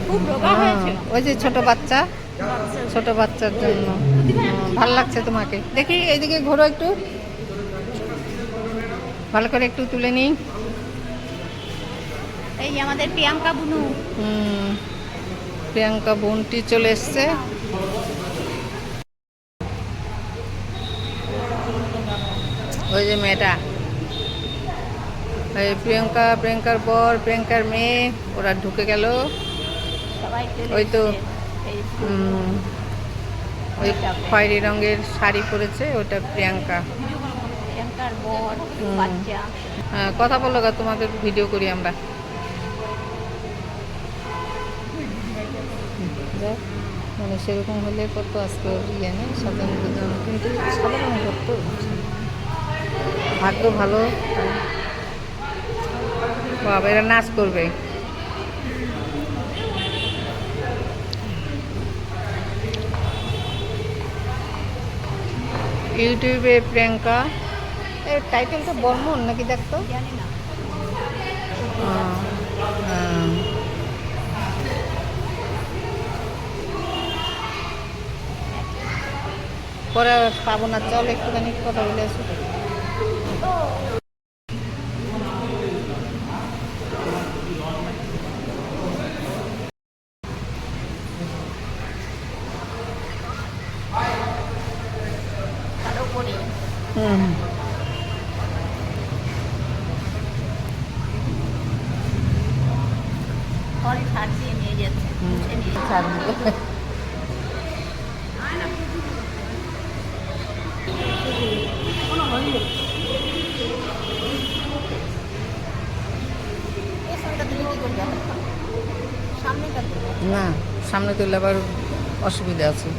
খুব রোগা হয়েছে। ওই যে ছোট বাচ্চা, ছোট বাচ্চার জন্য। ভাল লাগছে তোমাকে দেখি, এইদিকে ঘোরো একটু, ভালো করে একটু তুলে নিই। এই যে আমাদের প্রিয়াঙ্কা বুনু। প্রিয়াঙ্কা বোনটি চলে এসছে। ওই যে মেয়েটা, এই প্রিয়াঙ্কা, প্রিয়াঙ্কার বর, প্রিয়াঙ্কার মেয়ে, ওরা ঢুকে গেল। সবাই ওই তো ওই খয়েরি রঙের শাড়ি পরেছে, ওটা প্রিয়াঙ্কা। প্রিয়াঙ্কার বর, বাচ্চা। হ্যাঁ, কথা বলো গা, তোমাদের ভিডিও করি আমরা। মানে সেরকম হলে কত আজকে ইয়ে নেই, সাধারণ দুজন, কিন্তু সাধারণ করতো। ভাগ্য ভালো, বাবা এরা নাচ করবে। ইউটিউবে প্রিয়াঙ্কা, এর টাইটেলটা বর্মন নাকি দেখতো, জানি না। পরে পাবো না, চল একটুখানি কথা বলে আসো। ভালো করে ফল ছাড় দিয়ে নিয়ে যাচ্ছে। ছাড় দিতে। না, সামনে তুললে আবার অসুবিধা আছে।